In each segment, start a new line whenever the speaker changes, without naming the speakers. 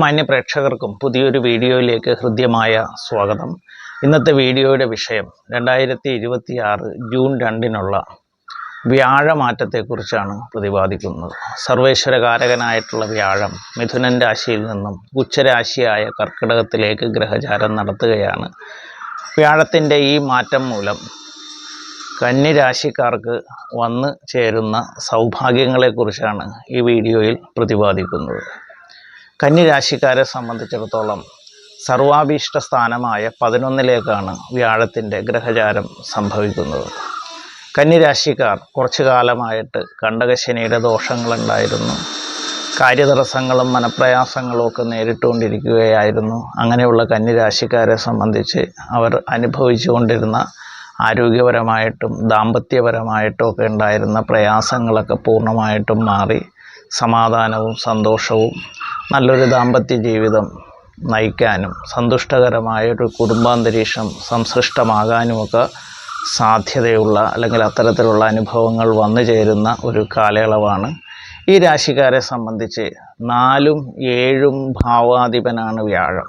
മാന്യ പ്രേക്ഷകർക്കും പുതിയൊരു വീഡിയോയിലേക്ക് ഹൃദ്യമായ സ്വാഗതം. ഇന്നത്തെ വീഡിയോയുടെ വിഷയം 2026 ജൂൺ 2-നുള്ള വ്യാഴമാറ്റത്തെക്കുറിച്ചാണ് പ്രതിപാദിക്കുന്നത്. സർവേശ്വരകാരകനായിട്ടുള്ള വ്യാഴം മിഥുനൻ രാശിയിൽ നിന്നും ഉച്ചരാശിയായ കർക്കിടകത്തിലേക്ക് ഗ്രഹചാരം നടത്തുകയാണ്. വ്യാഴത്തിൻ്റെ ഈ മാറ്റം മൂലം കന്നി രാശിക്കാർക്ക് വന്നു ചേരുന്ന സൗഭാഗ്യങ്ങളെക്കുറിച്ചാണ് ഈ വീഡിയോയിൽ പ്രതിപാദിക്കുന്നത്. കന്നി രാശിക്കാരെ സംബന്ധിച്ചിടത്തോളം സർവാഭീഷ്ട സ്ഥാനമായ 11-ലേക്കാണ് വ്യാഴത്തിൻ്റെ ഗ്രഹചാരം സംഭവിക്കുന്നത്. കന്നി രാശിക്കാർ കുറച്ചു കാലമായിട്ട് കണ്ടകശനിയുടെ ദോഷങ്ങളുണ്ടായിരുന്നു. കാര്യതടസ്സങ്ങളും മനപ്രയാസങ്ങളും ഒക്കെ നേരിട്ടുകൊണ്ടിരിക്കുകയായിരുന്നു. അങ്ങനെയുള്ള കന്നി രാശിക്കാരെ സംബന്ധിച്ച് അവർ അനുഭവിച്ചുകൊണ്ടിരുന്ന ആരോഗ്യപരമായിട്ടും ദാമ്പത്യപരമായിട്ടും ഒക്കെ ഉണ്ടായിരുന്ന പ്രയാസങ്ങളൊക്കെ പൂർണ്ണമായിട്ടും മാറി സമാധാനവും സന്തോഷവും നല്ലൊരു ദാമ്പത്യ ജീവിതം നയിക്കാനും സന്തുഷ്ടകരമായൊരു കുടുംബാന്തരീക്ഷം സംസൃഷ്ടമാകാനുമൊക്കെ സാധ്യതയുള്ള അല്ലെങ്കിൽ അത്തരത്തിലുള്ള അനുഭവങ്ങൾ വന്നു ചേരുന്ന ഒരു കാലയളവാണ്. ഈ രാശിക്കാരെ സംബന്ധിച്ച് 4ഉം 7ഉം ഭാവാധിപനാണ് വ്യാഴം.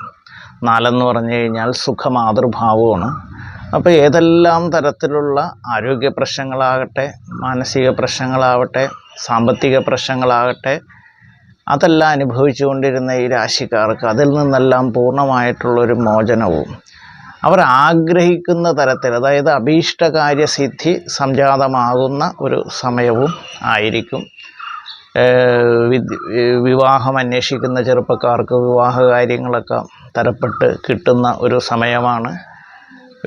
4 പറഞ്ഞു കഴിഞ്ഞാൽ സുഖമാതൃഭാവമാണ്. അപ്പോൾ ഏതെല്ലാം തരത്തിലുള്ള ആരോഗ്യ പ്രശ്നങ്ങളാകട്ടെ, മാനസിക പ്രശ്നങ്ങളാവട്ടെ, സാമ്പത്തിക പ്രശ്നങ്ങളാകട്ടെ, അതെല്ലാം അനുഭവിച്ചുകൊണ്ടിരുന്ന ഈ രാശിക്കാർക്ക് അതിൽ നിന്നെല്ലാം പൂർണ്ണമായിട്ടുള്ളൊരു മോചനവും അവർ ആഗ്രഹിക്കുന്ന തരത്തിൽ, അതായത് അഭീഷ്ടകാര്യസിദ്ധി സംജാതമാകുന്ന ഒരു സമയവും ആയിരിക്കും. വിവാഹം അന്വേഷിക്കുന്ന ചെറുപ്പക്കാർക്ക് വിവാഹ കാര്യങ്ങളൊക്കെ തരപ്പെട്ട് കിട്ടുന്ന ഒരു സമയമാണ്.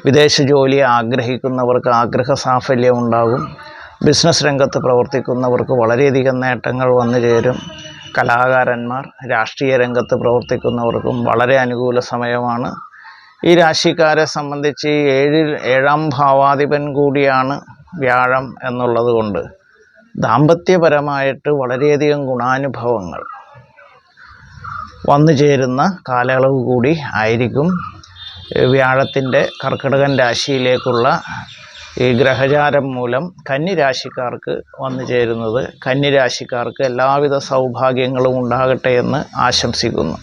വിദേശ ജോലി ആഗ്രഹിക്കുന്നവർക്ക് ആഗ്രഹ സാഫല്യം ഉണ്ടാകും. ബിസിനസ് രംഗത്ത് പ്രവർത്തിക്കുന്നവർക്ക് വളരെയധികം നേട്ടങ്ങൾ വന്നു ചേരും. കലാകാരന്മാർ, രാഷ്ട്രീയ രംഗത്ത് പ്രവർത്തിക്കുന്നവർക്കും വളരെ അനുകൂല സമയമാണ്. ഈ രാശിക്കാരെ സംബന്ധിച്ച് 7ാം ഭാവാധിപൻ കൂടിയാണ് വ്യാഴം എന്നുള്ളത് കൊണ്ട് ദാമ്പത്യപരമായിട്ട് വളരെയധികം ഗുണാനുഭവങ്ങൾ വന്നു ചേരുന്ന കാലയളവ് കൂടി ആയിരിക്കും. വ്യാഴത്തിൻ്റെ കർക്കിടകൻ രാശിയിലേക്കുള്ള ഈ ഗ്രഹചാരം മൂലം കന്നി രാശിക്കാർക്ക് വന്നു ചേരുന്നത്, കന്നി രാശിക്കാർക്ക് എല്ലാവിധ സൗഭാഗ്യങ്ങളും ഉണ്ടാകട്ടെ എന്ന് ആശംസിക്കുന്നു.